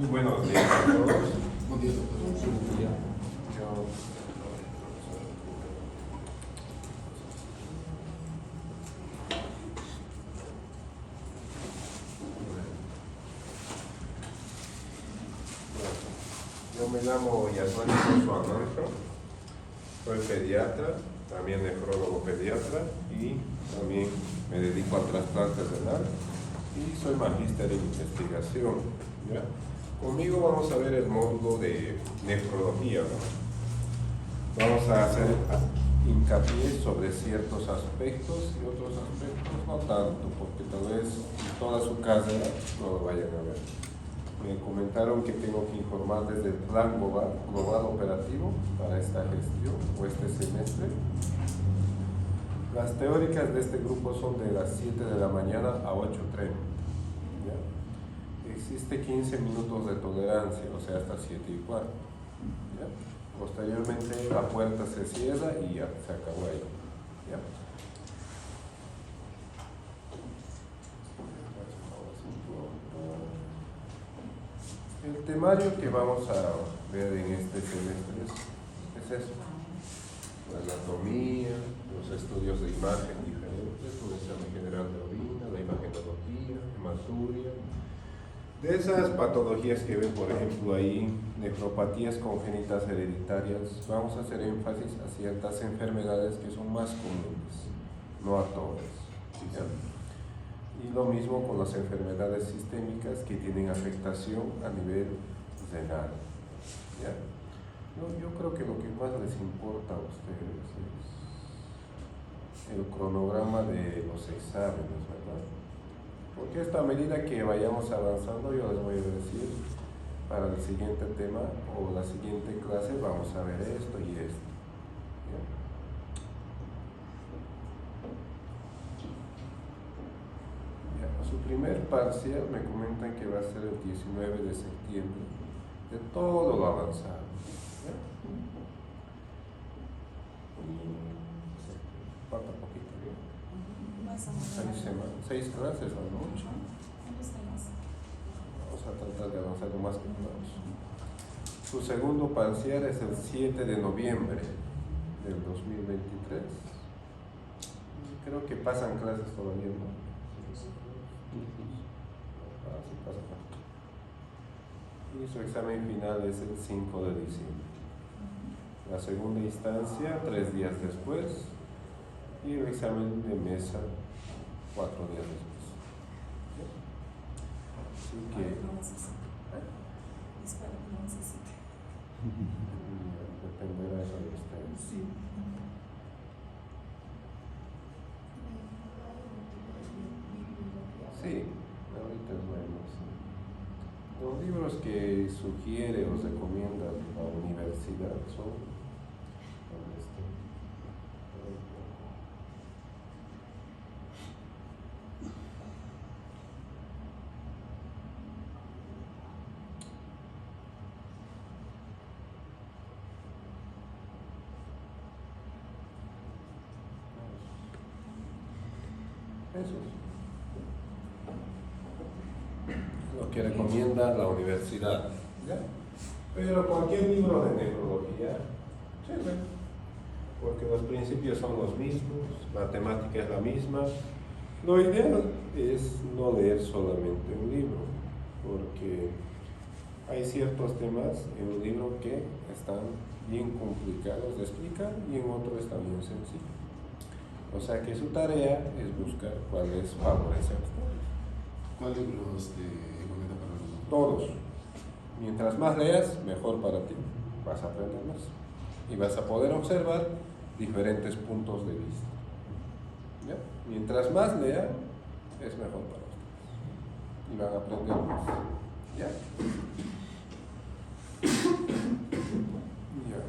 Muy buenos días a todos. Buen día, doctor. Buen día. Yo me llamo Yasmani Josué Alonso, soy pediatra, también nefrólogo pediatra y también me dedico al trasplante renal y soy magíster en investigación. ¿Ya? Conmigo vamos a ver el módulo de nefrología, ¿no? Vamos a hacer hincapié sobre ciertos aspectos y otros aspectos no tanto, porque tal vez toda su carrera no lo vayan a ver. Me comentaron que tengo que informar desde el plan global operativo para esta gestión o este semestre. Las teóricas de este grupo son de las 7 de la mañana a 8:30. Existe 15 minutos de tolerancia, o sea, hasta 7:15. ¿Ya? Posteriormente la puerta se cierra y ya, se acabó ahí. ¿Ya? El temario que vamos a ver en este semestre es eso: la anatomía, los estudios de imagen diferentes, un examen general de orina, la imagenología, hematuria. De esas patologías que ven, por ejemplo, ahí, nefropatías congénitas hereditarias, vamos a hacer énfasis a ciertas enfermedades que son más comunes, no a todas. ¿Ya? Y lo mismo con las enfermedades sistémicas que tienen afectación a nivel renal. ¿Ya? Yo creo que lo que más les importa a ustedes es el cronograma de los exámenes, ¿verdad? Porque esta medida que vayamos avanzando, yo les voy a decir, para el siguiente tema o la siguiente clase vamos a ver esto y esto. ¿Ya? Su primer parcial me comentan que va a ser el 19 de septiembre, de todo lo avanzado. ¿Ya? Y falta poquito, ¿bien? 6 clases a la noche. Vamos a tratar de avanzar lo más que podamos. Su segundo parcial es el 7 de noviembre del 2023. Creo que pasan clases todavía, ¿no? Y su examen final es el 5 de diciembre. La segunda instancia, 3 días después, y el examen de mesa, 4 días después. Así que dependerá eso de ustedes. Sí. Sí, ahorita es bueno. Sí. Los libros que sugiere o recomienda la universidad son esos. Lo que recomienda la universidad. ¿Ya? Pero cualquier libro de nefrología sirve, porque los principios son los mismos, la temática es la misma. Lo ideal es no leer solamente un libro, porque hay ciertos temas en un libro que están bien complicados de explicar y en otro está bien sencillo. O sea que su tarea es buscar cuál les favorece a ustedes. ¿Cuál libro recomienda para nosotros? Todos. Mientras más leas, mejor para ti. Vas a aprender más. Y vas a poder observar diferentes puntos de vista. ¿Ya? Mientras más lean, es mejor para ustedes. Y van a aprender más. ¿Ya? Ya.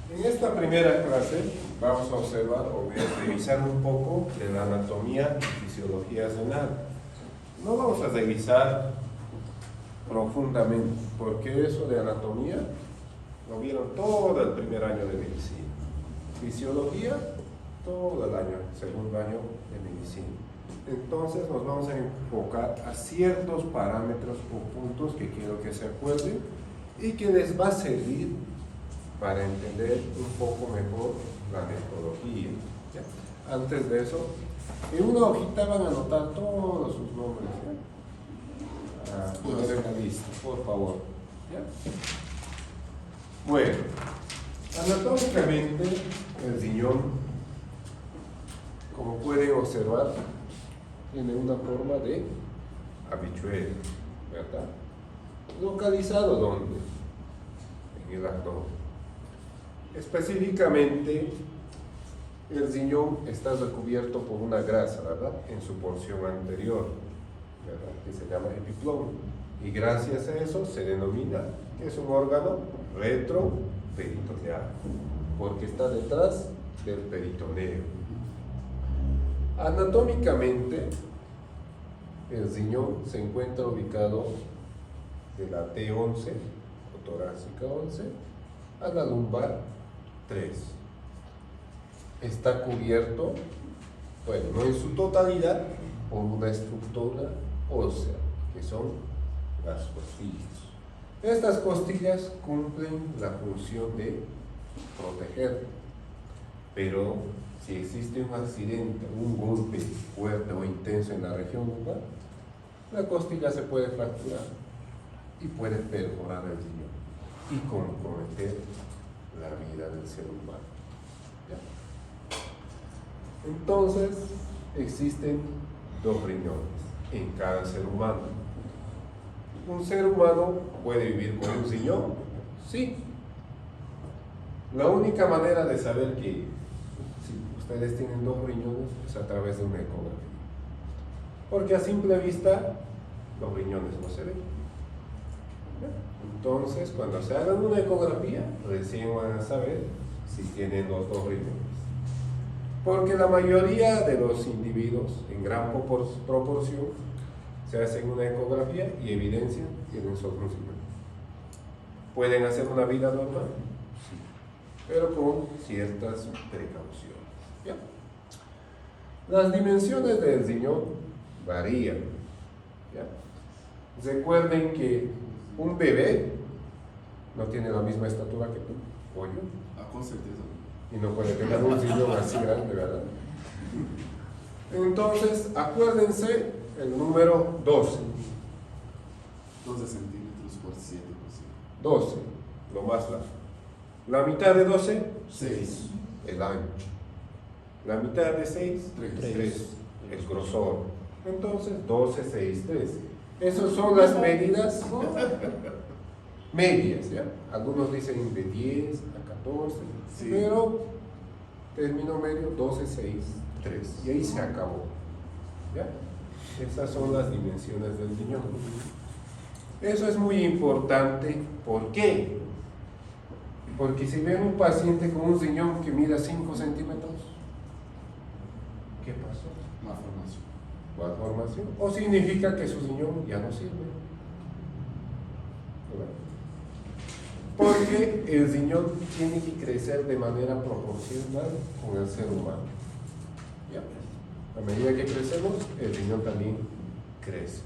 En esta primera clase vamos a observar o revisar un poco de la anatomía y fisiología renal. No vamos a revisar profundamente, porque eso de anatomía lo vieron todo el primer año de medicina. Fisiología, todo el año, segundo año de medicina. Entonces nos vamos a enfocar a ciertos parámetros o puntos que quiero que se acuerden y que les va a servir para entender un poco mejor la metodología. ¿Ya? Antes de eso, en una hojita van a anotar todos sus nombres. ¿Ya? Poner en la lista, por favor. ¿Ya? Bueno, anatómicamente el riñón, como pueden observar, tiene una forma de habichuela, ¿verdad? ¿Localizado dónde? En el abdomen. Específicamente, el riñón está recubierto por una grasa, ¿verdad? En su porción anterior, ¿verdad? Que se llama epiplomo. Y gracias a eso se denomina que es un órgano retroperitoneal, porque está detrás del peritoneo. Anatómicamente, el riñón se encuentra ubicado de la T11 o torácica 11 a la lumbar 3. Está cubierto, bueno, no en su totalidad, por una estructura ósea, que son las costillas. Estas costillas cumplen la función de proteger, pero si existe un accidente, un golpe fuerte o intenso en la región lumbar, la costilla se puede fracturar y puede perforar el riñón y comprometer la vida del ser humano. ¿Ya? Entonces, existen dos riñones en cada ser humano. ¿Un ser humano puede vivir con un riñón? Sí. La única manera de saber que si ustedes tienen dos riñones es a través de una ecografía. Porque a simple vista los riñones no se ven. Entonces, cuando se hagan una ecografía, recién van a saber si tienen los dos riñones. Porque la mayoría de los individuos, en gran proporción, se hacen una ecografía y evidencian que tienen solo un riñón. ¿Pueden hacer una vida normal? Sí, pero con ciertas precauciones. ¿Ya? Las dimensiones del riñón varían. ¿Ya? Recuerden que un bebé no tiene la misma estatura que tú o yo. Con certeza. Y no puede tener un riñón así grande, ¿verdad? Entonces, acuérdense el número 12. 12 centímetros por 7 12, lo más largo. La mitad de 12, 6. el ancho. La mitad de 6, 3, el grosor. Entonces, 12, 6, 3. Esas son las medidas medias, ¿ya? Algunos dicen de 10 a 14, sí. Pero término medio 12, 6, 3. Y ahí se acabó. ¿Ya? Esas son las dimensiones del riñón. Eso es muy importante. ¿Por qué? Porque si ven un paciente con un riñón que mida 5 centímetros, ¿qué pasó? Malformación. O significa que su riñón ya no sirve. Porque el riñón tiene que crecer de manera proporcional con el ser humano. ¿Ya? A medida que crecemos, el riñón también crece.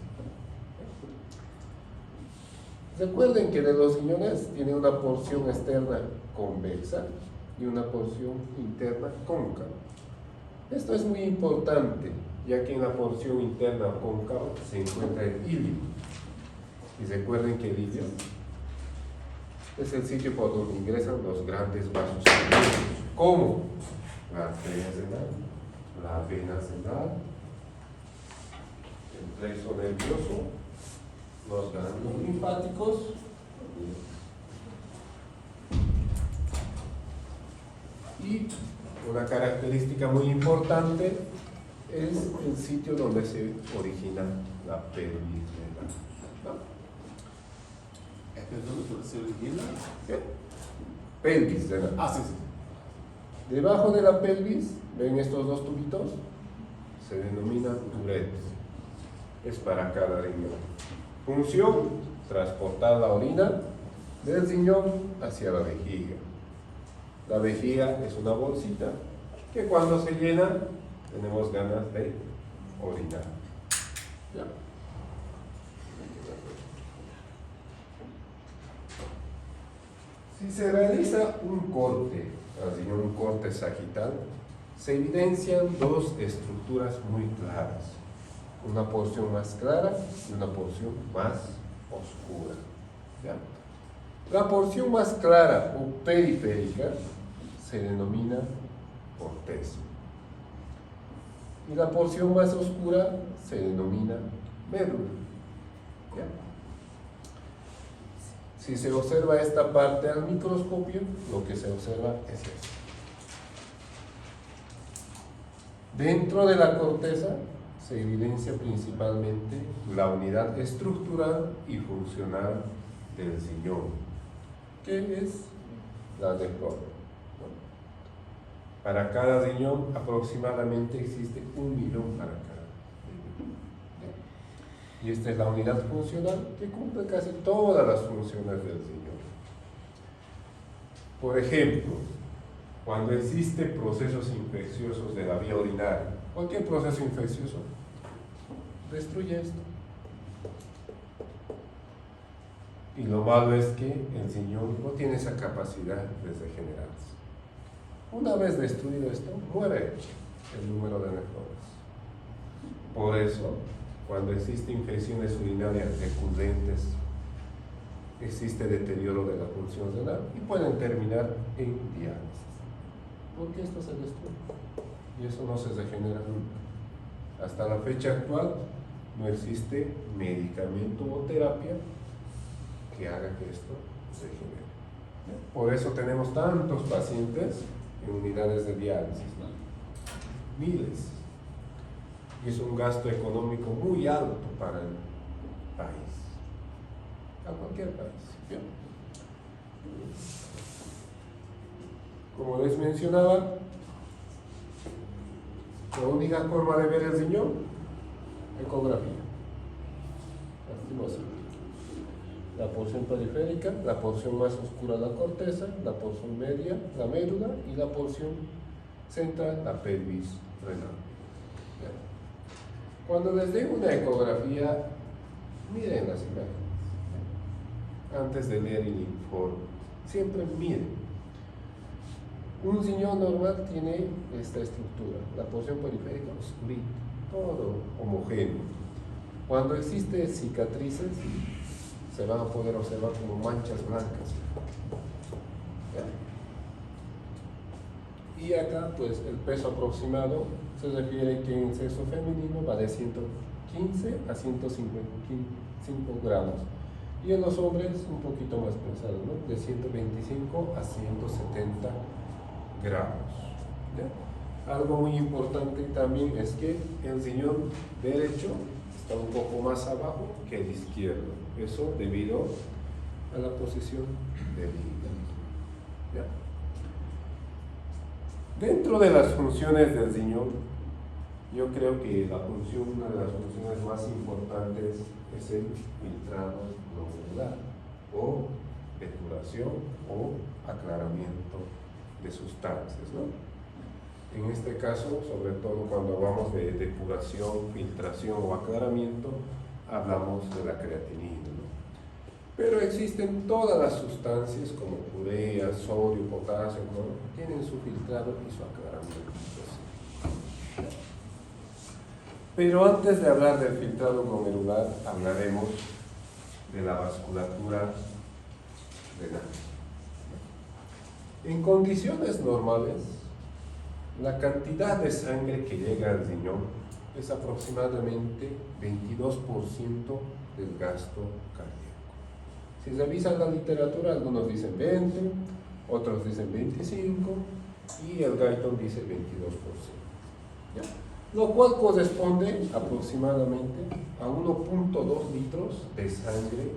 Recuerden que de los riñones tiene una porción externa convexa y una porción interna cóncava. Esto es muy importante, ya que en la porción interna cóncava se encuentra el ilio. Y recuerden que el ilio es el sitio por donde ingresan los grandes vasos sanguíneos, como la arteria renal, la vena renal, el plexo nervioso, los ganglios linfáticos y una característica muy importante es el sitio donde se origina la pelvis renal. Perdón, ¿por se origina? ¿Qué? Pelvis renal. Sí, sí. Debajo de la pelvis, ven estos dos tubitos, se denomina uretes. Es para cada riñón. Función, transportar la orina del riñón hacia la vejiga. La vejiga es una bolsita que cuando se llena tenemos ganas de orinar. ¿Ya? Si se realiza un corte al riñón, un corte sagital, se evidencian dos estructuras muy claras, una porción más clara y una porción más oscura. ¿Ya? La porción más clara o periférica se denomina corteza y la porción más oscura se denomina médula. ¿Ya? Si se observa esta parte al microscopio, lo que se observa es esto. Dentro de la corteza se evidencia principalmente la unidad estructural y funcional del riñón, que es la nefrona. Para cada riñón aproximadamente existe 1 millón para cada riñón. Y esta es la unidad funcional que cumple casi todas las funciones del riñón. Por ejemplo, cuando existen procesos infecciosos de la vía urinaria, cualquier proceso infeccioso destruye esto. Y lo malo es que el riñón no tiene esa capacidad de regenerarse. Una vez destruido esto, muere el número de nefronas. Por eso, cuando existen infecciones urinarias recurrentes, existe deterioro de la función renal y pueden terminar en diálisis. Porque esto se destruye y eso no se regenera nunca. Hasta la fecha actual no existe medicamento o terapia que haga que esto se genere. Por eso tenemos tantos pacientes en unidades de diálisis, ¿no? Miles. Y es un gasto económico muy alto para el país, a cualquier país. ¿Bien? Como les mencionaba, la única forma de ver el riñón, ecografía. Lastimosamente. La porción periférica, la porción más oscura la corteza, la porción media, la médula y la porción central, la pelvis renal. ¿Ya? Cuando les den una ecografía, miren las imágenes. Antes de leer el informe, siempre miren. Un riñón normal tiene esta estructura, la porción periférica oscurita, todo homogéneo. Cuando existen cicatrices, se van a poder observar como manchas blancas. ¿Ya? Y acá, pues, el peso aproximado se refiere que en sexo femenino va de 115 a 155 gramos. Y en los hombres un poquito más pesado, ¿no? De 125 a 170 gramos. ¿Ya? Algo muy importante también es que el riñón derecho está un poco más abajo que el izquierdo. Eso debido a la posición del hígado. ¿Ya? Dentro de las funciones del riñón, yo creo que una de las funciones más importantes es el filtrado glomerular o depuración o aclaramiento de sustancias, ¿no? En este caso, sobre todo cuando hablamos de depuración, filtración o aclaramiento, hablamos de la creatinina, ¿no? Pero existen todas las sustancias como urea, sodio, potasio, ¿no? Tienen su filtrado y su aclaramiento. Pero antes de hablar del filtrado glomerular, hablaremos de la vasculatura renal. En condiciones normales, la cantidad de sangre que llega al riñón es aproximadamente 22% del gasto cardíaco. Si revisan la literatura, algunos dicen 20, otros dicen 25 y el Guyton dice 22%. ¿Ya? Lo cual corresponde aproximadamente a 1.2 litros de sangre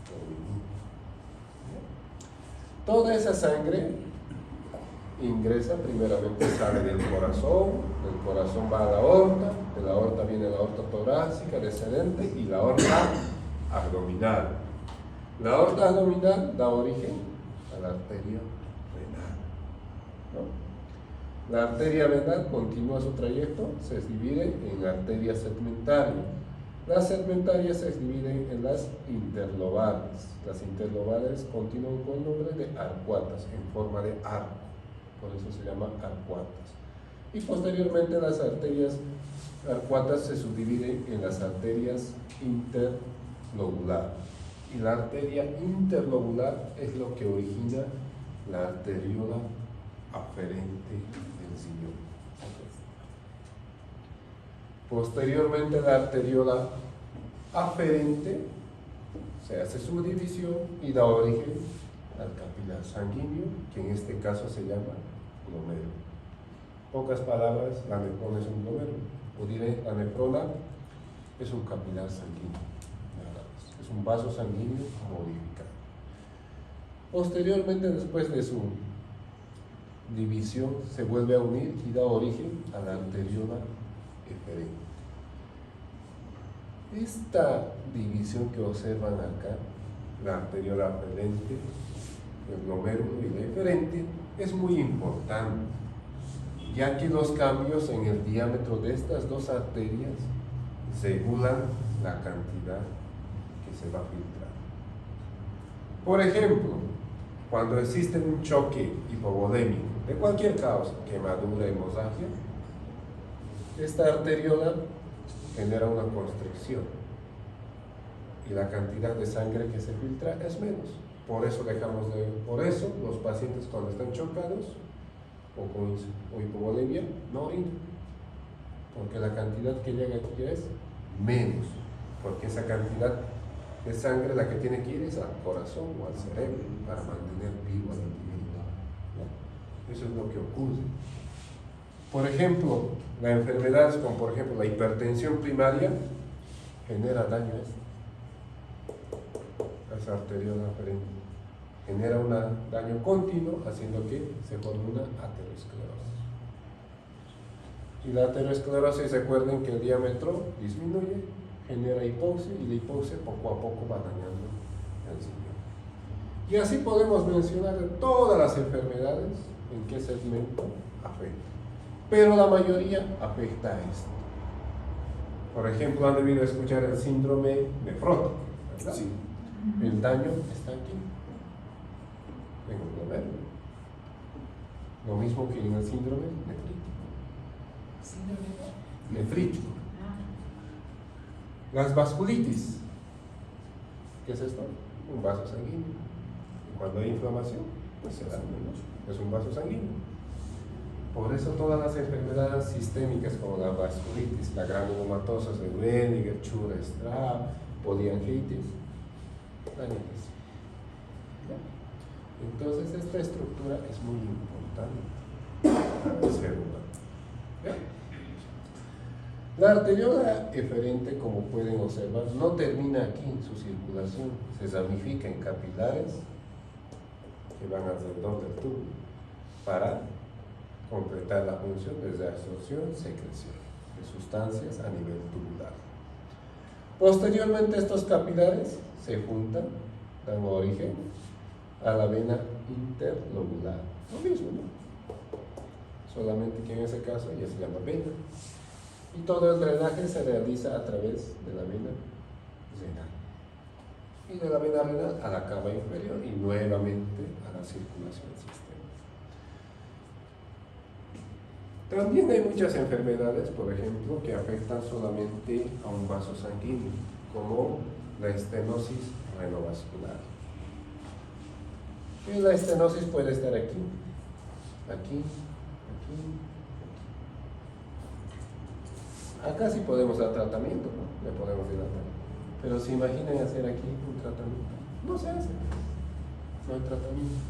por minuto. Toda esa sangre ingresa, primeramente sale del corazón va a la aorta, de la aorta viene la aorta torácica descendente y la aorta abdominal. La aorta abdominal da origen a la arteria renal, ¿no? La arteria renal continúa su trayecto, se divide en arteria segmentaria. Las segmentarias se dividen en las interlobales. Las interlobales continúan con nombre de arcuatas, en forma de arco, por eso se llama arcuatas. Y posteriormente las arterias arcuatas se subdividen en las arterias interlobulares. Y la arteria interlobular es lo que origina la arteriola aferente del riñón. Posteriormente la arteriola aferente se hace su división y da origen al capilar sanguíneo, que en este caso se llama glomérulo. Pocas palabras, la nefrona es un glomérulo, o diré, la nefrona es un capilar sanguíneo, nada más. Es un vaso sanguíneo modificado. Posteriormente, después de su división, se vuelve a unir y da origen a la arteriola eferente. Esta división que observan acá, la arteriola aferente, el glomérulo y la eferente, es muy importante, ya que los cambios en el diámetro de estas dos arterias regulan la cantidad que se va a filtrar. Por ejemplo, cuando existe un choque hipovolémico de cualquier causa, quemadura, hemorragia, esta arteriola genera una constricción y la cantidad de sangre que se filtra es menos. Por eso los pacientes cuando están chocados o hipovolemia no orinan, porque la cantidad que llega aquí es menos, porque esa cantidad de sangre la que tiene que ir es al corazón o al cerebro para mantener vivo al individuo. Eso es lo que ocurre. Por ejemplo, las enfermedades como por ejemplo la hipertensión primaria genera daño a esa arteriola aferente, genera un daño continuo haciendo que se forme una aterosclerosis. Y la aterosclerosis, recuerden que el diámetro disminuye, genera hipoxia y la hipoxia poco a poco va dañando el riñón. Y así podemos mencionar todas las enfermedades en qué segmento afecta. Pero la mayoría afecta a esto. Por ejemplo, han debido escuchar el síndrome nefrótico, ¿verdad? Sí. El daño está aquí, en el glomérulo. Lo mismo que en el síndrome nefrítico. Las vasculitis. ¿Qué es esto? Un vaso sanguíneo. Y cuando hay inflamación, pues se da menos. Es un vaso sanguíneo. Por eso todas las enfermedades sistémicas como la vasculitis, la granulomatosis de Weniger, Schur-Strauss, poliangitis, dañan eso. Entonces esta estructura es muy importante para el ser humano. ¿Ya? La arteriola eferente, como pueden observar, no termina aquí en su circulación, se ramifica en capilares que van alrededor del tubo para completar la función de reabsorción, secreción de sustancias a nivel tubular. Posteriormente estos capilares se juntan, dan origen a la vena interlobular. Lo mismo, ¿no? Solamente que en ese caso ya se llama vena. Y todo el drenaje se realiza a través de la vena renal. Y de la vena renal a la cava inferior y nuevamente a la circulación sistémica. También hay muchas enfermedades, por ejemplo, que afectan solamente a un vaso sanguíneo, como la estenosis renovascular. Y la estenosis puede estar aquí, aquí, aquí, aquí. Acá sí podemos dar tratamiento, ¿no? Le podemos dilatar. Pero si imaginan hacer aquí un tratamiento, no se hace. No hay tratamiento.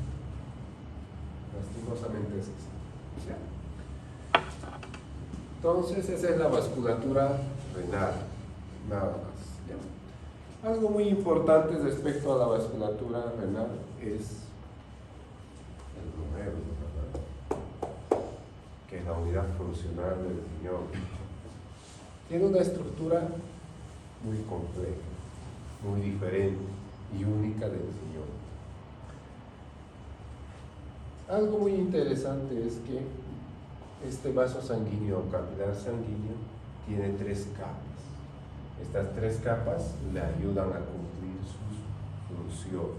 Lastimosamente es eso. ¿Sí? Entonces esa es la vasculatura renal, nada más. ¿Ya? Algo muy importante respecto a la vasculatura renal es el glomérulo, ¿verdad? Que es la unidad funcional del riñón. Tiene una estructura muy compleja, muy diferente, y única del riñón. Algo muy interesante es que este vaso sanguíneo o capilar sanguíneo tiene 3 capas. Estas 3 capas le ayudan a cumplir sus funciones.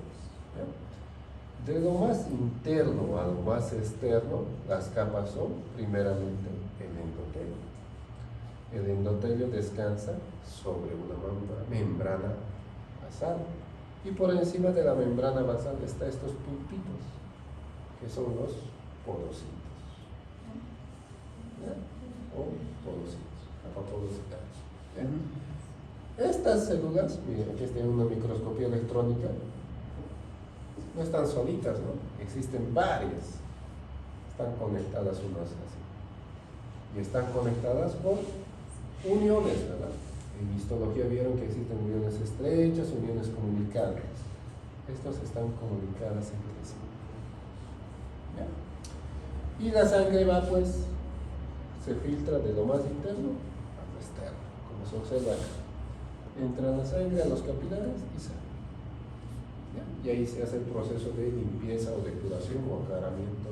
¿Ya? De lo más interno a lo más externo, las capas son primeramente el endotelio. El endotelio descansa sobre una membrana basal y por encima de la membrana basal están estos puntitos que son los porocitos. ¿Ya? O porocitos, capapodocitarios. Estas células, miren, aquí está una microscopía electrónica, no están solitas, ¿no? Existen varias, están conectadas unas así. Y están conectadas por uniones, ¿verdad? En histología vieron que existen uniones estrechas, uniones comunicadas. Estas están comunicadas entre sí. ¿Ya? Y la sangre va, pues, se filtra de lo más interno a lo externo, como se observa acá. Entra la sangre a los capilares y sale. ¿Ya? Y ahí se hace el proceso de limpieza o depuración o aclaramiento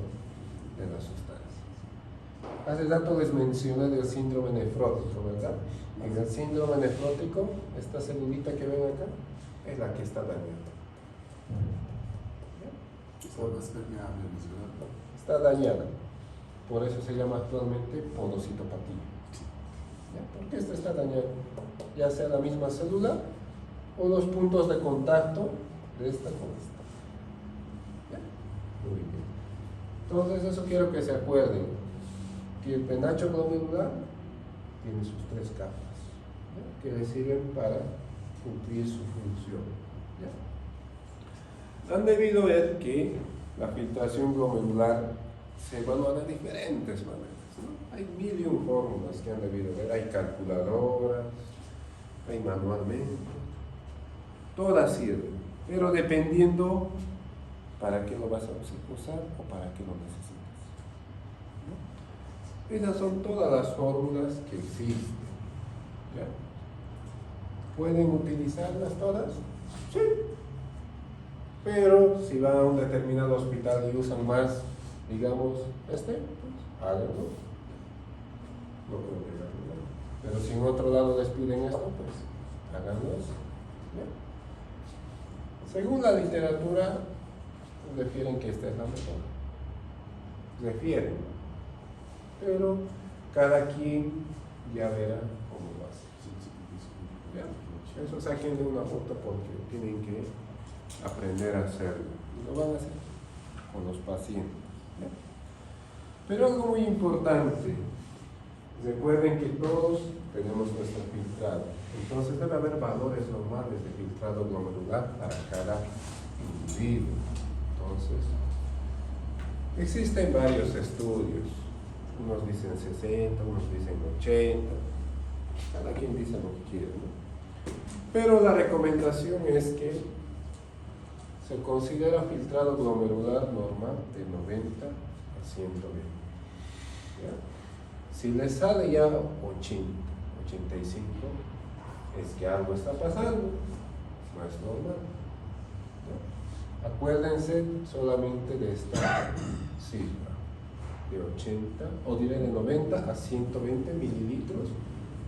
de las sustancias. Hace rato les mencioné del síndrome nefrótico, ¿verdad? En el síndrome nefrótico, esta celulita que ven acá es la que está dañada. Está más permeable, ¿verdad? Está dañada. Por eso se llama actualmente podocitopatía. ¿Ya? Porque esta está dañada. Ya sea la misma célula o los puntos de contacto de esta con esta. ¿Ya? Muy bien. Entonces eso quiero que se acuerden, que el penacho glomerular tiene sus 3 capas, ¿ya? Que le sirven para cumplir su función. ¿Ya? Han debido ver que la filtración glomerular se evalúa de diferentes maneras, ¿no? Hay 1000 fórmulas que han debido ver, hay calculadoras, hay manualmente, todas sirven, pero dependiendo para qué lo vas a usar o para qué lo necesitas, ¿no? Esas son todas las fórmulas que existen. ¿Ya? ¿Pueden utilizarlas todas? Sí. Pero si van a un determinado hospital y usan más, digamos, pues háganlo. No creo que hagan nada. Pero si en otro lado les piden esto, pues háganlo eso. ¿Ya? Según la literatura, refieren que esta es la mejor. Refieren. Pero cada quien ya verá cómo lo hace. ¿Ya? Eso sáquenle una foto porque tienen que aprender a hacerlo. Y lo van a hacer con los pacientes. ¿Ya? Pero algo muy importante, recuerden que todos tenemos nuestro filtrado. Entonces debe haber valores normales de filtrado glomerular para cada individuo. Entonces, existen varios estudios. Unos dicen 60, unos dicen 80. Cada quien dice lo que quiere, ¿no? Pero la recomendación es que se considera filtrado glomerular normal de 90 a 120. ¿Ya? Si le sale ya 80, 85, es que algo está pasando, no es normal. ¿Ya? Acuérdense solamente de esta cifra, de 80, o diré de 90 a 120 mililitros,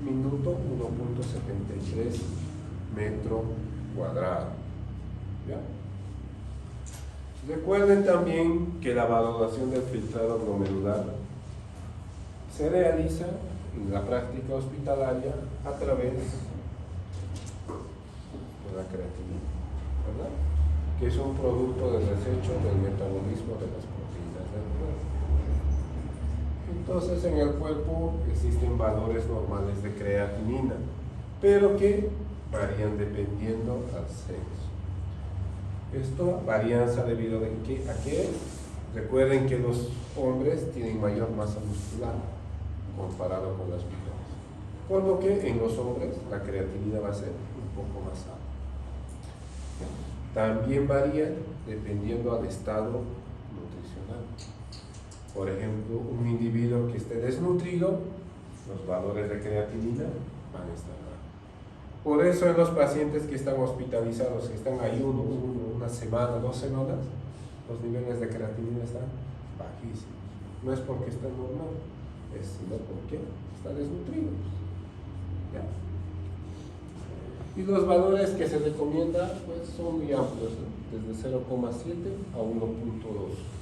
minuto 1.73 metro cuadrado. ¿Ya? Recuerden también que la valoración del filtrado glomerular se realiza en la práctica hospitalaria a través de la creatinina, ¿verdad? Que es un producto del desecho del metabolismo de las proteínas del cuerpo. Entonces en el cuerpo existen valores normales de creatinina, pero que varían dependiendo al sexo. Esto varianza debido a que recuerden que los hombres tienen mayor masa muscular comparado con las mujeres, por lo que en los hombres la creatinina va a ser un poco más alta. También varía dependiendo al estado nutricional. Por ejemplo, un individuo que esté desnutrido, los valores de creatinina van a estar bajos. Por eso en los pacientes que están hospitalizados, que están ahí una semana, 2 semanas, los niveles de creatinina están bajísimos. No es porque estén normal, es sino porque están desnutridos. ¿Ya? Y los valores que se recomiendan pues, son muy amplios, desde 0,7 a 1,2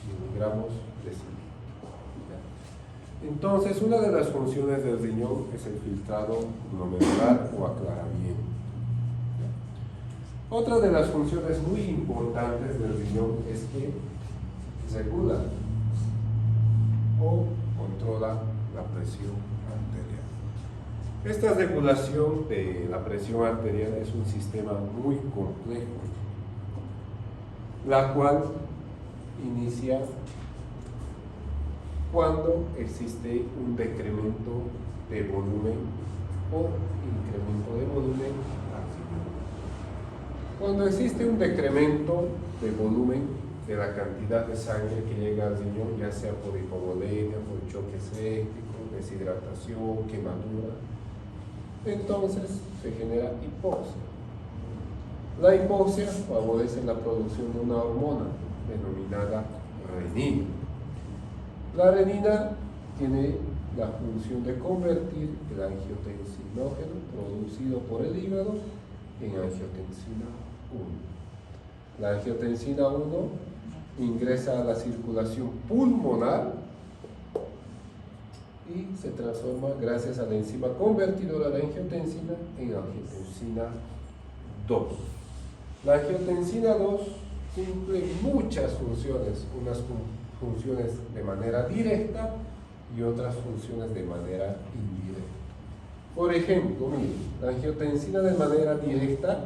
miligramos de silicio. Entonces, una de las funciones del riñón es el filtrado glomerular o aclaramiento. Otra de las funciones muy importantes del riñón es que regula o controla la presión arterial. Esta regulación de la presión arterial es un sistema muy complejo, la cual inicia cuando existe un decremento de volumen o incremento de volumen arterial. Cuando existe un decremento de volumen de la cantidad de sangre que llega al riñón, ya sea por hipovolemia, por choque séptico, deshidratación, quemadura, entonces se genera hipoxia. La hipoxia favorece la producción de una hormona denominada renina. La renina tiene la función de convertir el angiotensinógeno producido por el hígado en angiotensina 1. La angiotensina 1 ingresa a la circulación pulmonar y se transforma gracias a la enzima convertidora de angiotensina en angiotensina 2. La angiotensina 2 cumple muchas funciones, unas funciones de manera directa y otras funciones de manera indirecta. Por ejemplo, miren, la angiotensina de manera directa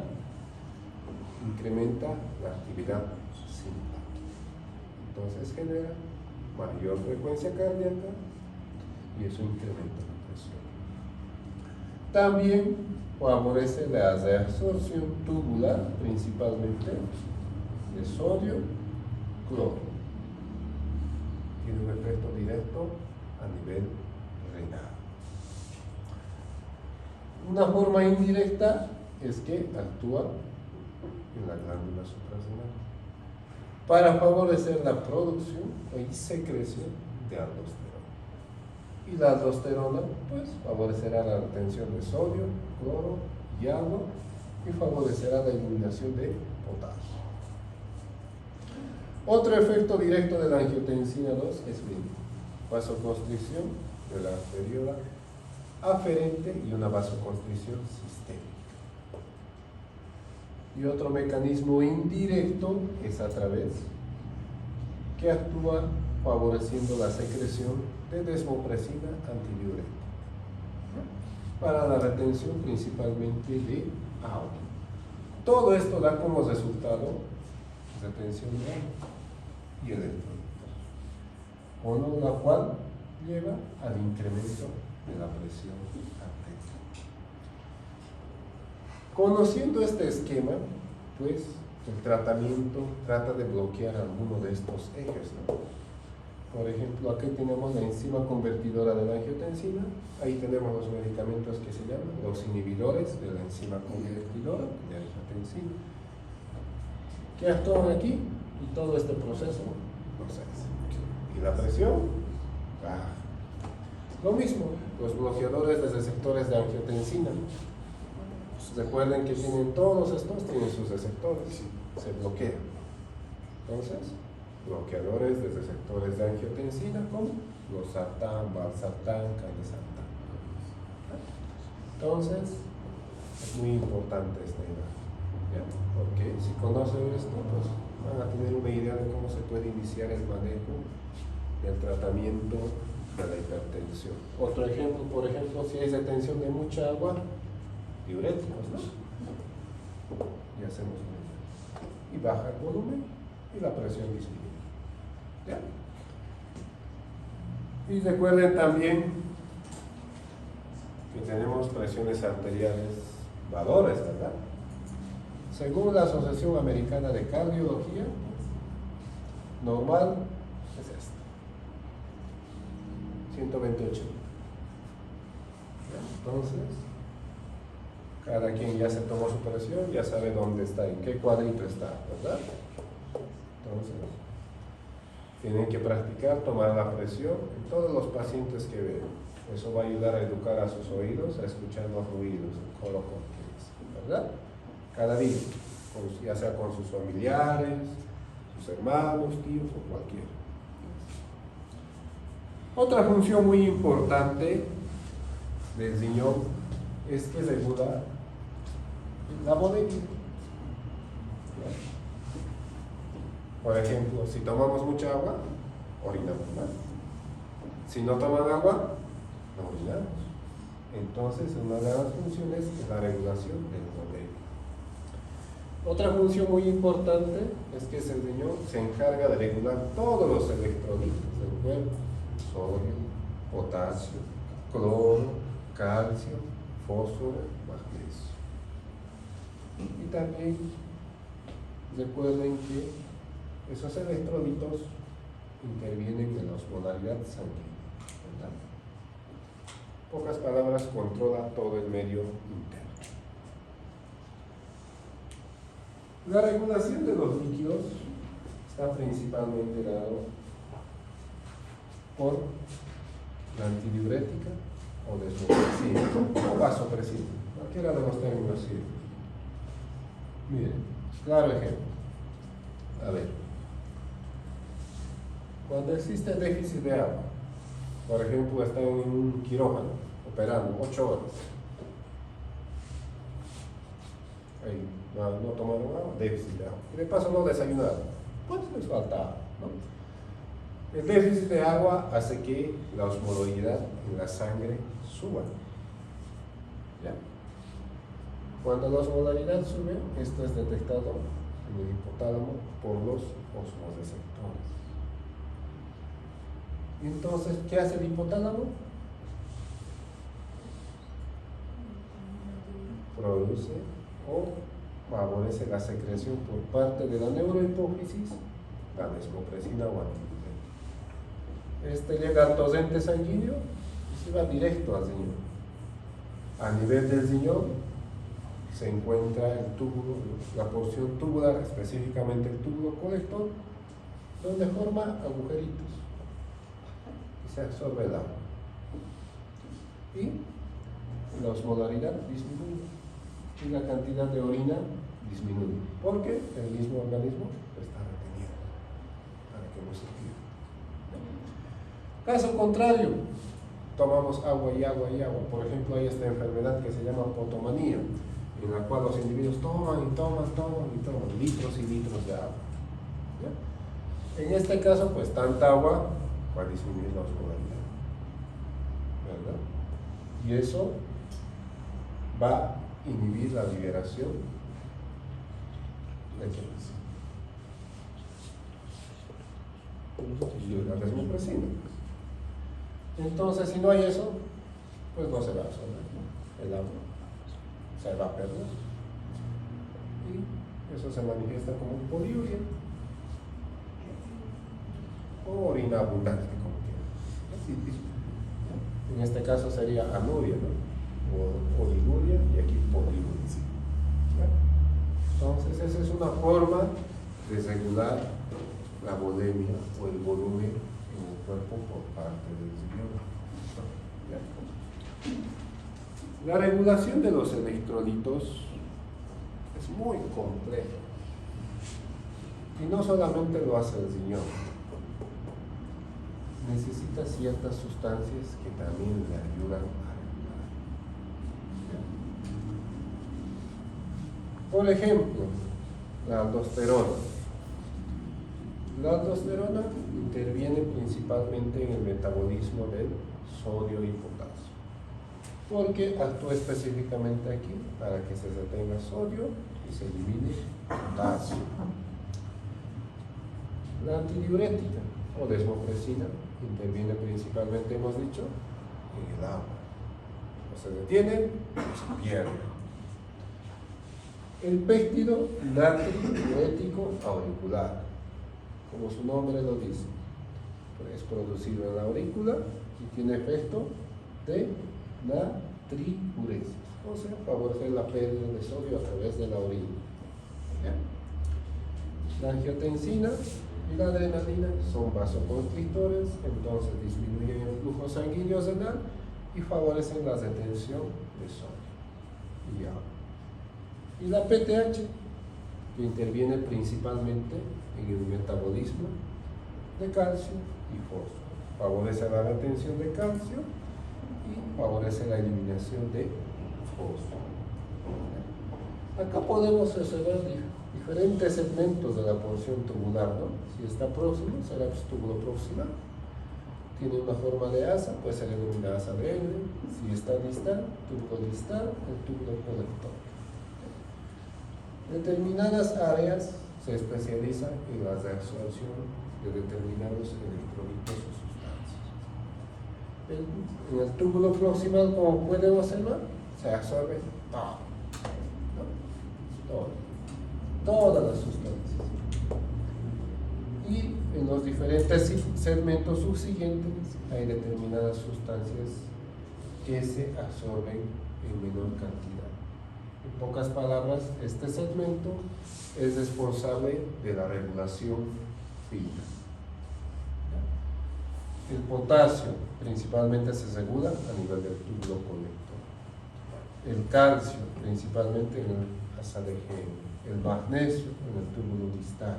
incrementa la actividad simpática. Entonces genera mayor frecuencia cardíaca y eso incrementa la presión. También favorece la reabsorción tubular, principalmente de sodio, cloro. Tiene un efecto directo a nivel renal. Una forma indirecta es que actúa en la glándula suprarrenal para favorecer la producción y secreción de aldosterona. Y la aldosterona pues favorecerá la retención de sodio, cloro y agua y favorecerá la eliminación de potasio. Otro efecto directo de la angiotensina 2 es vasoconstricción de la arteriola aferente y una vasoconstricción sistémica. Y otro mecanismo indirecto es a través que actúa favoreciendo la secreción de desmopresina antidiurética para la retención principalmente de agua. Todo esto da como resultado retención de agua y electrolitos, con la cual lleva al incremento de la presión arterial. Conociendo este esquema, pues el tratamiento trata de bloquear alguno de estos ejes, ¿no? Por ejemplo, aquí tenemos la enzima convertidora de la angiotensina, ahí tenemos los medicamentos que se llaman los inhibidores de la enzima convertidora de angiotensina, que actúan aquí y todo este proceso no se hace. Y la presión baja. Lo mismo, los bloqueadores de receptores de angiotensina. Recuerden que tienen todos estos, tienen sus receptores, se bloquean. Entonces, bloqueadores de receptores de angiotensina como los sartán, valsartán, candesartán. Entonces, es muy importante esta idea, ¿ya? Porque si conocen esto, pues van a tener una idea de cómo se puede iniciar el manejo del tratamiento de la hipertensión. Otro ejemplo, por ejemplo, si hay retención de mucha agua, diuréticos, ¿no? Y hacemos y baja el volumen y la presión disminuye. ¿Ya? Y recuerden también que tenemos presiones arteriales, valores, ¿verdad? Según la Asociación Americana de Cardiología, normal es esta, 128. Entonces, Cada quien ya se tomó su presión, ya sabe dónde está, en qué cuadrito está, ¿verdad? Entonces, tienen que practicar tomar la presión en todos los pacientes que ven. Eso va a ayudar a educar a sus oídos, a escuchar los ruidos, el coro cortés, ¿verdad? Cada día, ya sea con sus familiares, sus hermanos, tíos o cualquiera. Otra función muy importante del riñón es que regula la volemia. Por ejemplo, si tomamos mucha agua, orinamos más. Si no toman agua, no orinamos. Entonces, una de las funciones es la regulación del volemia. Otra función muy importante es que el riñón se encarga de regular todos los electrolitos del cuerpo: sodio, potasio, cloro, calcio, fósforo, magnesio. Y también recuerden que esos electrolitos intervienen en la osmolaridad sanguínea, ¿verdad? Pocas palabras, controla todo el medio interno. La regulación de los líquidos está principalmente dado por la antidiurética o desmopresina o vasopresina, cualquiera de los términos sirve. Miren, claro ejemplo. A ver, cuando existe déficit de agua, por ejemplo, están en un quirófano operando 8 horas, ahí no tomaron agua, déficit de agua, y de paso no desayunaron, pues les faltaba, ¿no? El déficit de agua hace que la osmolaridad en la sangre suba. ¿Ya? Cuando la osmolaridad sube, esto es detectado en el hipotálamo por los osmoreceptores. Entonces, ¿qué hace el hipotálamo? Produce o favorece la secreción por parte de la neurohipófisis, la desmopresina o antidiurética. Este llega al torrente sanguíneo y se va directo al riñón. A nivel del riñón se encuentra el túbulo, la porción tubular, específicamente el túbulo colector, donde forma agujeritos y se absorbe el agua. Y la osmolaridad disminuye y la cantidad de orina disminuye, porque el mismo organismo está reteniendo para que no se pierda. Caso contrario, tomamos agua y agua y agua. Por ejemplo, hay esta enfermedad que se llama potomanía, en la cual los individuos toman y toman litros y litros de agua. ¿Ya? En este caso, pues tanta agua va a disminuir la osmolaridad, ¿verdad? Y eso va a inhibir la liberación de la desmopresina. Entonces, si no hay eso, pues no se va a absorber el agua, se va a perder. Y eso se manifiesta como poliuria o orina abundante, como quieran. En este caso sería anuria, ¿no? O oligoria, y aquí poliuria. Entonces, esa es una forma de regular la volemia o el volumen en el cuerpo por parte del riñón. La regulación de los electrolitos es muy compleja y no solamente lo hace el riñón, necesita ciertas sustancias que también le ayudan a regular. Por ejemplo, la aldosterona. La aldosterona interviene principalmente en el metabolismo del sodio y potasio, porque actúa específicamente aquí para que se retenga sodio y se elimine potasio. La antidiurética o desmopresina interviene principalmente, hemos dicho, en el agua. No se detienen, no se pierden. El péptido natriurético auricular, como su nombre lo dice, es producido en la aurícula y tiene efecto de natriuresis, o sea, favorecer la pérdida de sodio a través de la orina. ¿Ya? La angiotensina y la adrenalina son vasoconstrictores, entonces disminuyen el flujo sanguíneo renal y favorecen la retención de sodio y agua. Y la PTH, que interviene principalmente en el metabolismo de calcio y fósforo, favorece la retención de calcio y favorece la eliminación de fósforo. Acá podemos observar diferentes segmentos de la porción tubular, ¿no? Si está próximo, será el túbulo proximal. Tiene una forma de asa, pues se denomina asa de L. Si está distal, túbulo distal, el túbulo colector. Determinadas áreas se especializan en la reabsorción de determinados electrolitos o sustancias. En el túbulo proximal, como pueden observar, se absorbe todo, ¿no? Todas las sustancias. Y en los diferentes segmentos subsiguientes hay determinadas sustancias que se absorben en menor cantidad. En pocas palabras, este segmento es responsable de la regulación fina. El potasio principalmente se regula a nivel del túbulo colector. El calcio principalmente en el asa de Henle. El magnesio en el túbulo distal.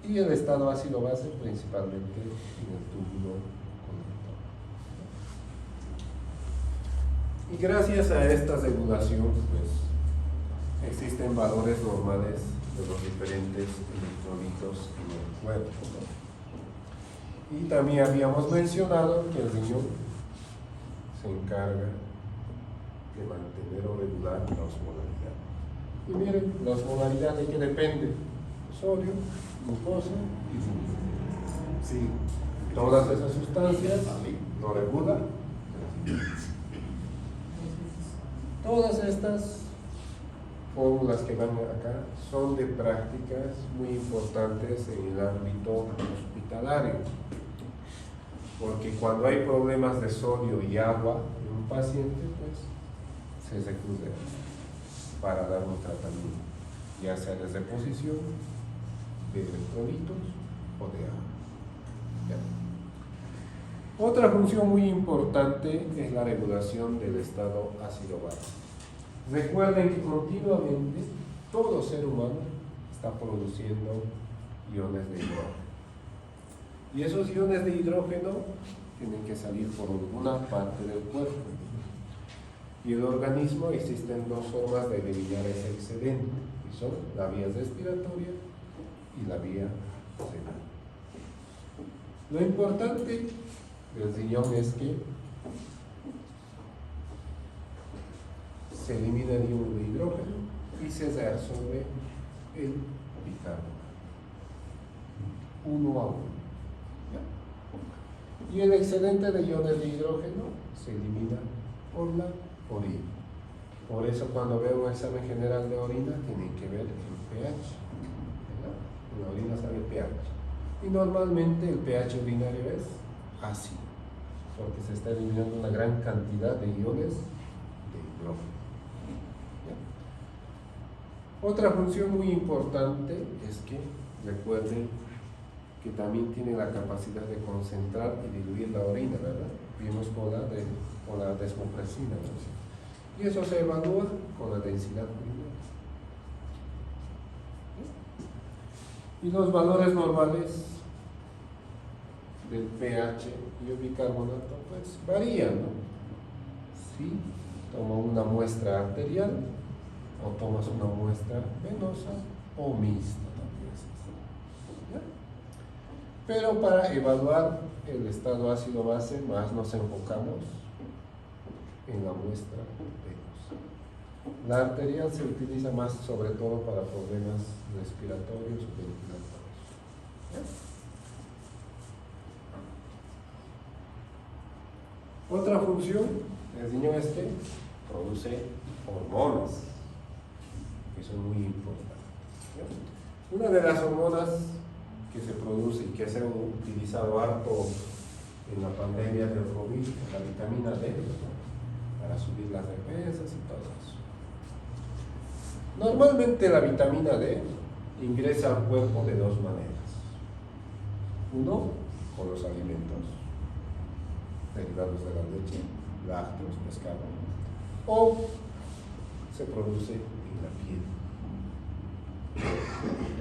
Y el estado ácido-base principalmente en el túbulo colector. Y gracias a esta regulación, pues, existen valores normales de los diferentes electrolitos en el cuerpo, ¿no? Y también habíamos mencionado que el riñón se encarga de mantener o regular la osmolaridad. Y miren, la osmolaridad de qué depende: sodio, glucosa y zinc. Sí, todas esas sustancias lo regulan. Todas estas fórmulas que van acá son de prácticas muy importantes en el ámbito hospitalario, porque cuando hay problemas de sodio y agua en un paciente, pues se recurre para dar un tratamiento, ya sea de reposición de electrolitos o de agua. ¿Ya? Otra función muy importante es la regulación del estado ácido-base. Recuerden que continuamente todo ser humano está produciendo iones de hidrógeno. Y esos iones de hidrógeno tienen que salir por alguna parte del cuerpo. Y el organismo, existen dos formas de eliminar ese excedente, que son la vía respiratoria y la vía renal. Lo importante del riñón es que se elimina el ion de hidrógeno y se reabsorbe el bicarbonato, uno a uno. ¿Ya? Y el excedente de iones de hidrógeno se elimina por la orina. Por eso cuando veo un examen general de orina tienen que ver el pH, ¿verdad? En la orina sale pH y normalmente el pH urinario es ácido porque se está eliminando una gran cantidad de iones de hidrógeno. ¿Ya? Otra función muy importante es que recuerden que también tiene la capacidad de concentrar y diluir la orina, ¿verdad? Vimos con la desmopresina, ¿no? Y eso se evalúa con la densidad urinaria. Y los valores normales del pH y el bicarbonato pues varían, ¿no? Si tomas una muestra arterial o tomas una muestra venosa o mixta también. ¿Ya? Pero para evaluar el estado ácido-base más nos enfocamos en la muestra venosa. La arterial se utiliza más sobre todo para problemas respiratorios o ventilatorios. ¿Ya? Otra función del riñón es que produce hormonas, que son muy importantes. ¿Ya? Una de las hormonas que se produce y que se ha utilizado harto en la pandemia del COVID, la vitamina D, para subir las defensas y todo eso. Normalmente la vitamina D ingresa al cuerpo de dos maneras. Uno, con los alimentos derivados de la leche, lácteos, pescado, o se produce en la piel.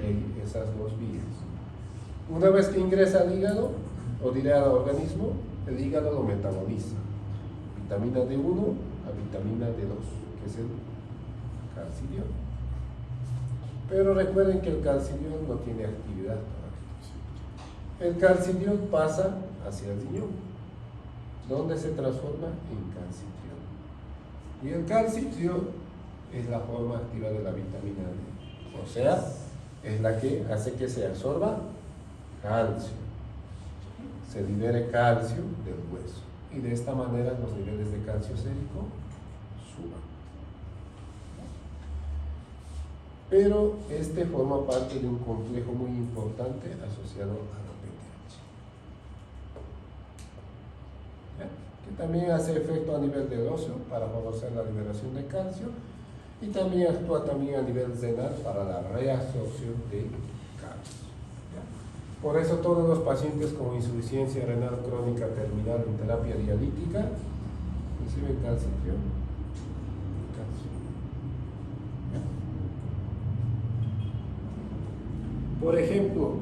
En esas dos vías. Una vez que ingresa al hígado, o diré al organismo, el hígado lo metaboliza. Vitamina D1 a vitamina D2, que es el calcidiol. Pero recuerden que el calcidiol no tiene actividad todavía. El calcidiol pasa hacia el riñón, donde se transforma en calcitriol. Y el calcitriol es la forma activa de la vitamina D. O sea, es la que hace que se absorba calcio, se libere calcio del hueso. Y de esta manera los niveles de calcio sérico suban. Pero este forma parte de un complejo muy importante asociado a la PTH, ¿ya? Que también hace efecto a nivel del óseo para favorecer la liberación de calcio y también actúa también a nivel renal para la reabsorción de calcio, ¿ya? Por eso todos los pacientes con insuficiencia renal crónica terminal en terapia dialítica reciben calcitriol. Por ejemplo,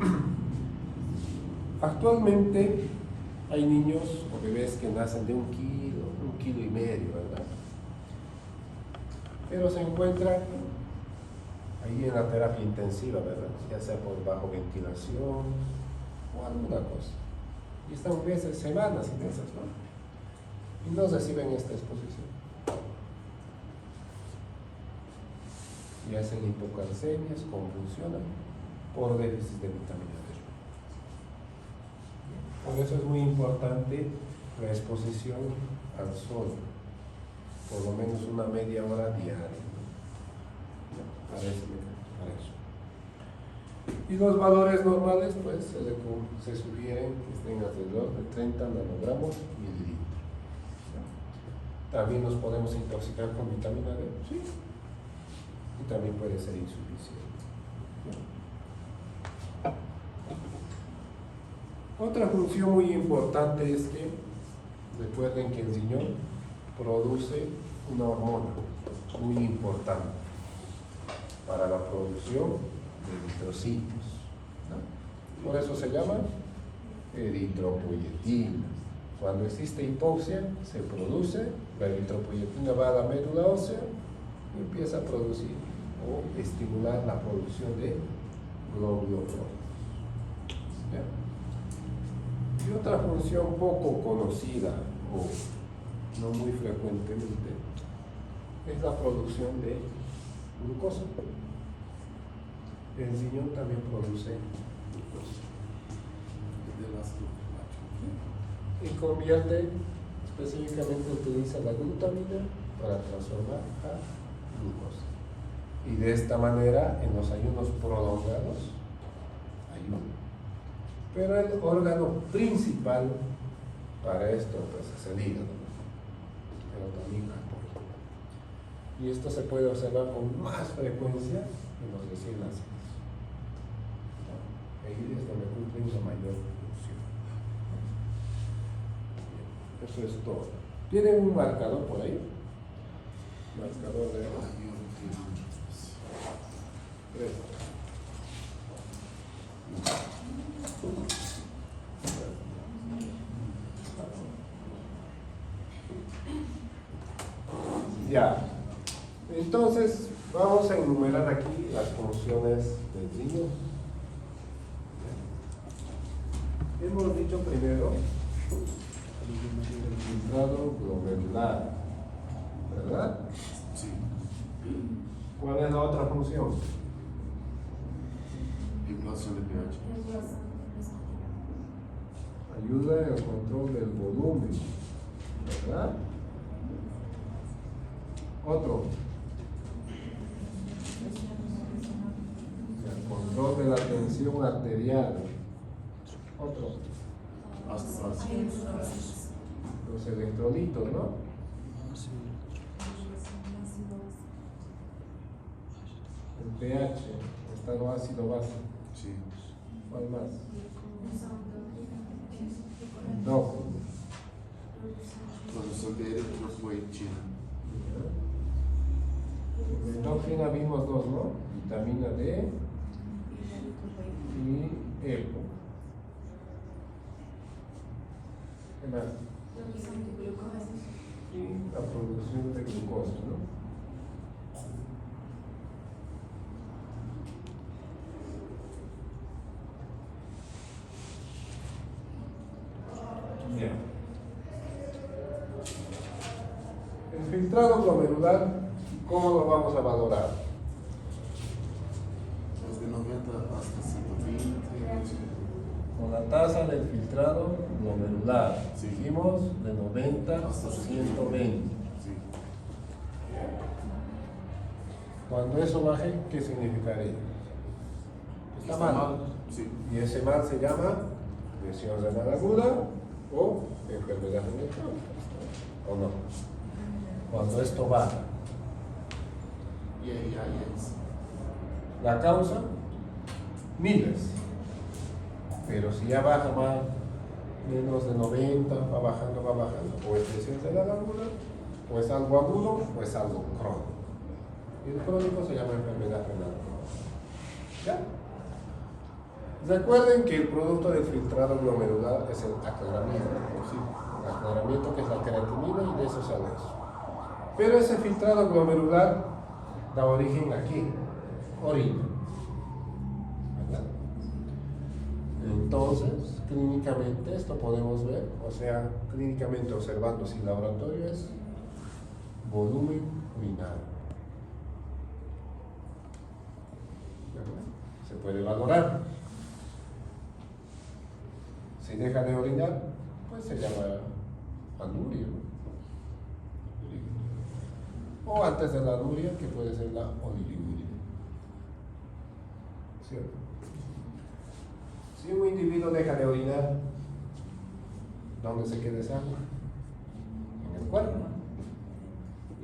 actualmente hay niños o bebés que nacen de 1 kilo y medio, ¿verdad? Pero se encuentran ahí en la terapia intensiva, ¿verdad? Ya sea por bajo ventilación o alguna cosa. Y están meses, semanas y meses, ¿no? Y no reciben esta exposición. Y hacen hipocalcemias, convulsionan por déficit de vitamina D. Por eso es muy importante la exposición al sol, por lo menos una media hora diaria, ¿no? Para eso. Y los valores normales, pues, se sugieren que estén alrededor de 30 nanogramos mililitros, ¿no? También nos podemos intoxicar con vitamina D, sí, y también puede ser insuficiente. Otra función muy importante es que recuerden que el riñón produce una hormona muy importante para la producción de eritrocitos, ¿no? Por eso se llama eritropoyetina. Cuando existe hipoxia, se produce, la eritropoyetina va a la médula ósea y empieza a producir o estimular la producción de glóbulos rojos. ¿Ya? Y otra función poco conocida o no muy frecuentemente es la producción de glucosa. El riñón también produce glucosa y convierte, específicamente utiliza la glutamina para transformar a glucosa. Y de esta manera, en los ayunos prolongados, ayuda. Pero el órgano principal para esto pues, es el hígado, pero también apoya. Y esto se puede observar con más frecuencia en los recién nacidos. Ahí es donde cumplen la mayor función. Eso es todo. ¿Tienen un marcador por ahí? Marcador de ya. Entonces, vamos a enumerar aquí las funciones del riñón. Hemos dicho primero el filtrado glomerular, ¿verdad? Sí. ¿Cuál es la otra función? Regulación de pH. Ayuda en el control del volumen, ¿verdad? Otro. El control de la tensión arterial. Otro. Hasta Los electrolitos, ¿no? pH, estado ácido base. Sí. ¿Cuál más? Endógeno. Profesor de él fue en China. En endógena vimos dos, ¿no? Vitamina D y EPO. ¿Qué más? Y la producción de glucosa, ¿no? Bien. El filtrado glomerular, ¿cómo lo vamos a valorar? Desde 90 hasta 120. Con la tasa del filtrado glomerular, Sí. dijimos de 90 hasta 120. Sí. Cuando eso baje, ¿qué significaría? Está mal. Sí. Y ese mal se llama lesión renal aguda o enfermedad renal crónica. ¿O no? Cuando esto baja. Y ahí es. La causa, miles. Pero si ya baja más, menos de 90, va bajando, o es lesión renal aguda, o es algo agudo, o es algo crónico. Y el crónico se llama enfermedad renal crónica. ¿Ya? Recuerden que el producto del filtrado glomerular es el aclaramiento. ¿Sí? El aclaramiento que es la creatinina y de eso sale eso. Pero ese filtrado glomerular da origen aquí, orina. ¿Verdad? Entonces, clínicamente esto podemos ver, o sea, clínicamente observando sin laboratorio es volumen urinario. ¿Verdad? Se puede valorar. Si deja de orinar, pues se llama anuria, ¿no? O antes de la anuria, que puede ser la oliguria. ¿Cierto? Si un individuo deja de orinar, ¿dónde se queda esa agua? En el cuerpo.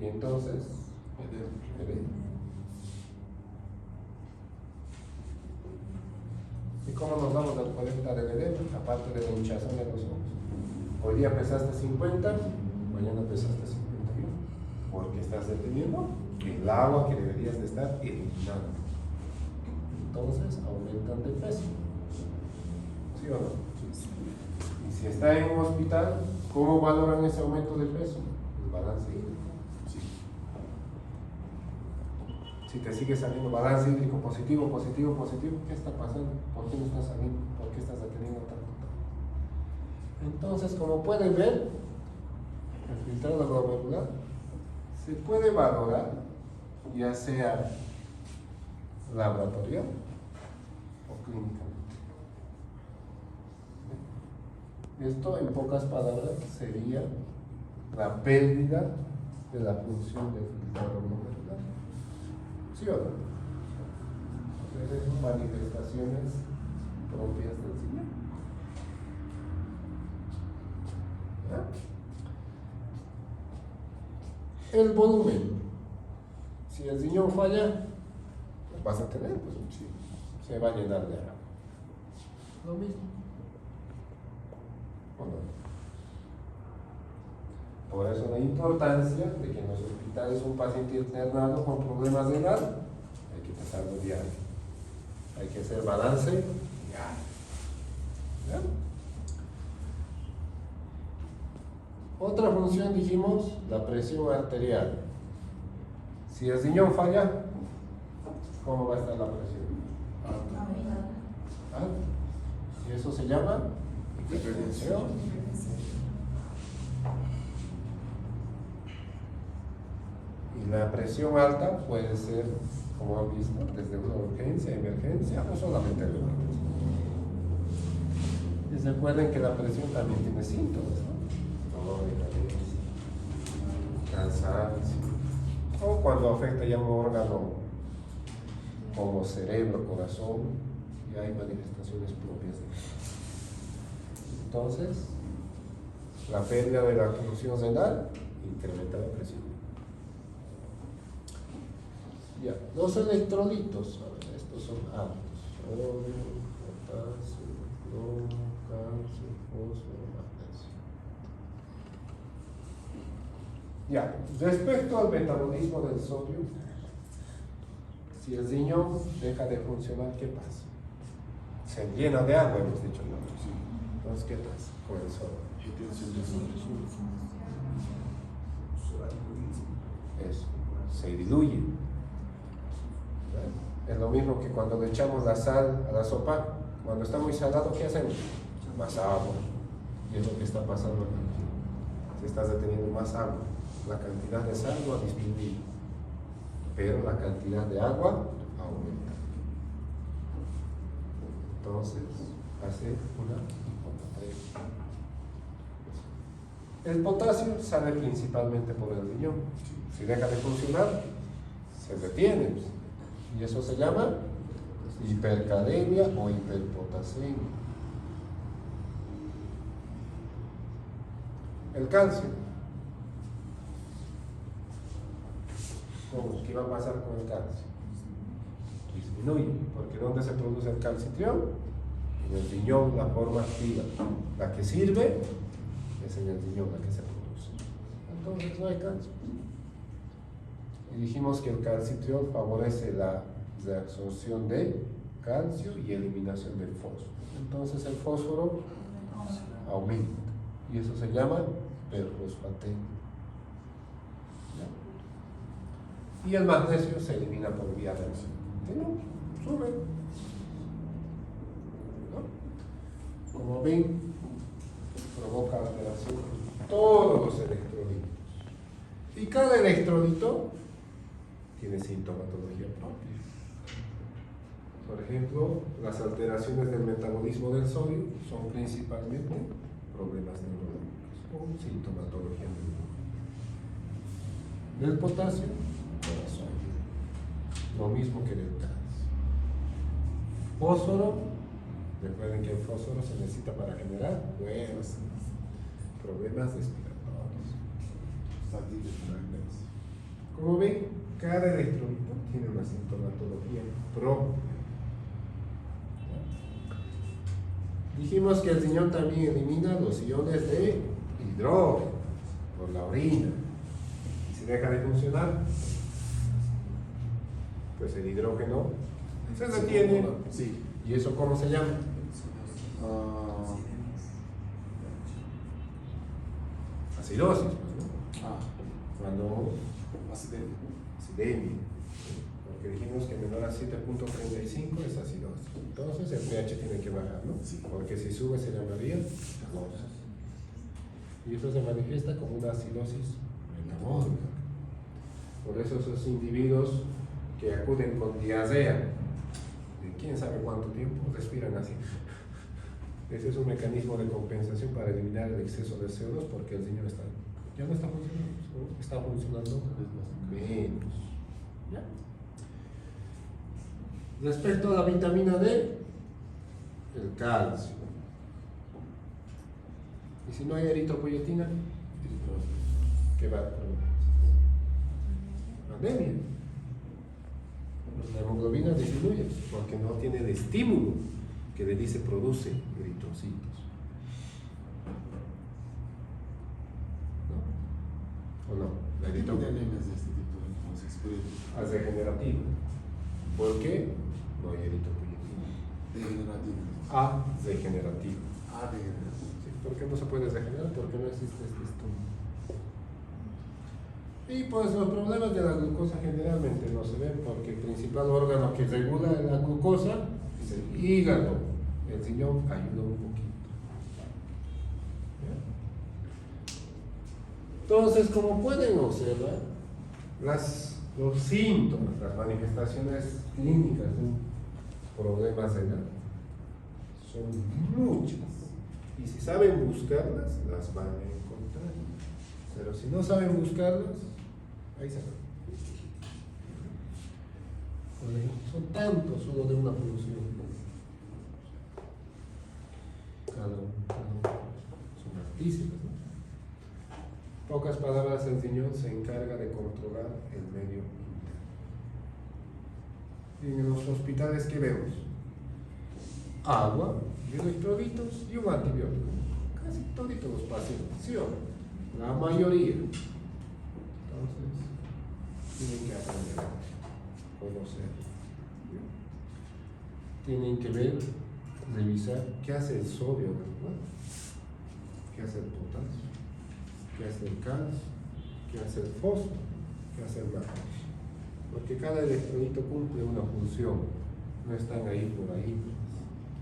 Y entonces, edema. ¿Y cómo nos vamos a poder quitar el edema? Aparte de la hinchazón de los ojos. Hoy día pesaste 50, mañana pesaste 51. Porque estás deteniendo el agua que deberías de estar eliminando. Entonces aumentan de peso. ¿Sí o no? Y si está en un hospital, ¿cómo valoran ese aumento de peso? El balance hídrico. Sí. Si te sigue saliendo balance hídrico positivo, ¿qué está pasando? ¿Por qué no está saliendo? ¿Por qué estás deteniendo tanto? Entonces, como pueden ver, el filtrado glomerular se puede valorar, ya sea laboratorial o clínicamente. Esto, en pocas palabras, sería la pérdida de la función del filtrado glomerular. ¿Sí o no? Entonces, son manifestaciones propias del riñón. El volumen. Si el riñón falla, pues vas a tener, pues sí, se va a llenar de agua. Lo mismo. ¿O no? Por eso la importancia de que en los hospitales un paciente internado con problemas de edad, hay que pasarlo diario. Hay que hacer balance diario. ¿Ya? Otra función dijimos, la presión arterial. Si el riñón falla, ¿cómo va a estar la presión? Alta. Y eso se llama hipertensión. Y la presión alta puede ser, como han visto, desde una urgencia, emergencia o solamente de urgencia. Y recuerden que la presión también tiene síntomas, ¿no? Dolor de cabeza, cansancio, o cuando afecta ya un órgano como cerebro, corazón, y hay manifestaciones propias de eso. Entonces, la pérdida de la función renal incrementa la presión. Ya, los electrolitos, a ver, estos son altos: sodio, potasio, plomo, calcio, fósforo, magnesio. Ya, respecto al metabolismo del sodio, si el riñón deja de funcionar, ¿qué pasa? Se llena de agua, hemos dicho, ¿no? Sí. Entonces, ¿qué pasa con el sodio? Retención de sodio. Eso, se diluye. Es lo mismo que cuando le echamos la sal a la sopa. Cuando está muy salado, ¿qué hacemos? Más agua. Y es lo que está pasando aquí. Se está reteniendo más agua. La cantidad de sal no ha disminuido, pero la cantidad de agua aumenta. Entonces, hace una hiponatremia. El potasio sale principalmente por el riñón. Si deja de funcionar, se retiene. Y eso se llama hipercalemia o hiperpotasemia. El calcio. ¿Cómo? ¿Qué va a pasar con el calcio? Disminuye, porque ¿dónde se produce el calcitriol? En el riñón, la forma activa. La que sirve es en el riñón la que se produce. Entonces no hay calcio. Y dijimos que el calcitriol favorece la reabsorción de calcio y eliminación del fósforo. Entonces el fósforo aumenta y eso se llama perfosfatemia. Y el magnesio se elimina por vía renal. Sube. ¿No? Como ven, provoca alteración en todos los electrolitos. Y cada electrolito tiene sintomatología propia. Por ejemplo, las alteraciones del metabolismo del sodio son principalmente problemas neurológicos o sintomatología neurológica. Del potasio, corazón. Lo mismo que del calcio. Fósforo, recuerden que el fósforo se necesita para generar huevos, problemas respiratorios, fatiga, magnesio. Como ven, cada electrolito tiene una sintomatología propia. Dijimos que el riñón también elimina los iones de hidrógeno por la orina. Y si deja de funcionar, pues el hidrógeno se retiene. Sí. ¿Y eso cómo se llama? Acidosis, pues, ¿no? Cuando acidemia. Porque dijimos que menor a 7.35 es acidosis. Entonces el pH tiene que bajar, ¿no? Sí. Porque si sube se llamaría acidosis. Y eso se manifiesta como una acidosis metabólica. Por eso esos individuos que acuden con diarrea, de quién sabe cuánto tiempo, respiran así. Ese es un mecanismo de compensación para eliminar el exceso de CO2 porque el riñón ya no está funcionando, ¿no? Está funcionando menos. ¿Ya? Respecto a la vitamina D, el calcio. Y si no hay eritropoyetina, ¿qué va a producir? Anemia. La hemoglobina disminuye porque no tiene el estímulo que le dice produce eritrocitos. ¿No? ¿O no? La ¿Qué tipo de eritropoyetina anemias de este tipo entonces? es degenerativa. ¿Por qué? No hay eritropoyetina. Degenerativa. A degenerativa. Degenerativa. Sí, ¿por qué no se puede regenerar? Porque no existe este estímulo. Y pues los problemas de la glucosa generalmente no se ven porque el principal órgano que regula la glucosa es el hígado. El riñón ayuda un poquito. ¿Ya? Entonces, como pueden observar, los síntomas, las manifestaciones clínicas de un problema renal son muchas. Y si saben buscarlas, las van a encontrar. Pero si no saben buscarlas, ahí se van. Son tantos solo de una función. Cada uno son altísimas, ¿no? Pocas palabras, el riñón se encarga de controlar el medio interno. en los hospitales que vemos? Agua, y electrolitos y un antibiótico. Casi todos los pacientes, ¿sí o no? La mayoría. Entonces, tienen que aprender a conocer. Tienen que ver, revisar qué hace el sodio en el cuerpo, qué hace el potasio, qué hace el calcio, qué hace el fósforo, qué hace el magnesio. Porque cada electrolito cumple una función, no están ahí por ahí,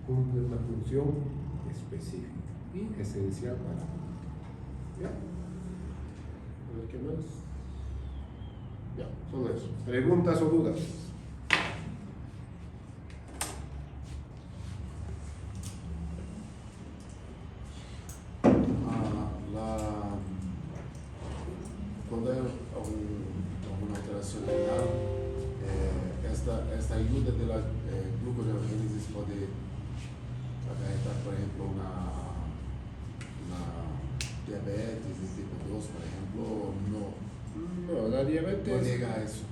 cumple una función específica y esencial para el cuerpo. ¿Ya? A ver qué más. Ya, solo eso. ¿Preguntas o dudas? Cuando hay alguna alteración renal, esta ayuda de la gluconeogénesis puede acarretar, por ejemplo, una diabetes de tipo 2, por ejemplo, No, la diabetes. no llega a eso.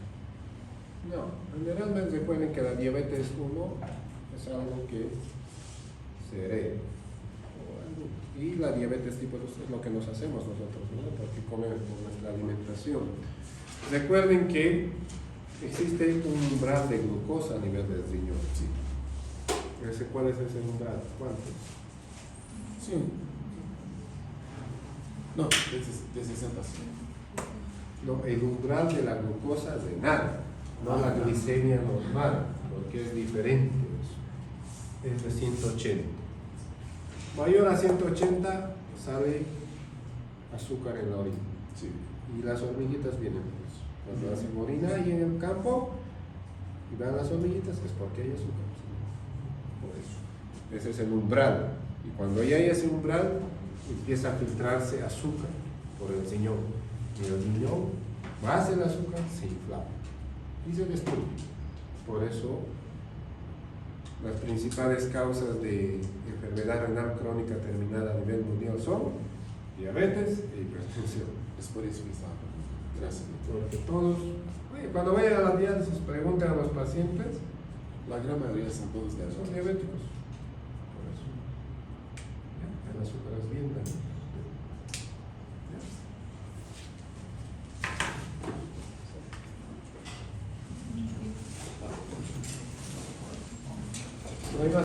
No, generalmente recuerden que la diabetes 1 es algo que se hereda. Y la diabetes tipo 2 es lo que nos hacemos nosotros, ¿no? Porque comemos por nuestra alimentación. Recuerden que existe un umbral de glucosa a nivel del riñón. Sí. ¿Cuál es ese umbral? ¿Cuánto? Sí. No, de 60. No, el umbral de la glucosa renal, no la glicemia normal, porque es diferente eso. Es de 180. Mayor a 180 sale azúcar en la orina. Sí. Y las hormiguitas vienen por eso. Cuando hacen orina ahí en el campo y van las hormiguitas es porque hay azúcar. Por eso. Ese es el umbral. Y cuando ya hay ese umbral, empieza a filtrarse azúcar por el riñón. Y el riñón va hacia el azúcar, se inflama y se destruye. Por eso, las principales causas de enfermedad renal crónica terminal a nivel mundial son diabetes e hipertensión. Es por eso que estaba. Gracias. Porque todos, cuando vayan a la diálisis, pregunten a los pacientes, La gran mayoría son todos son diabéticos. diabéticos.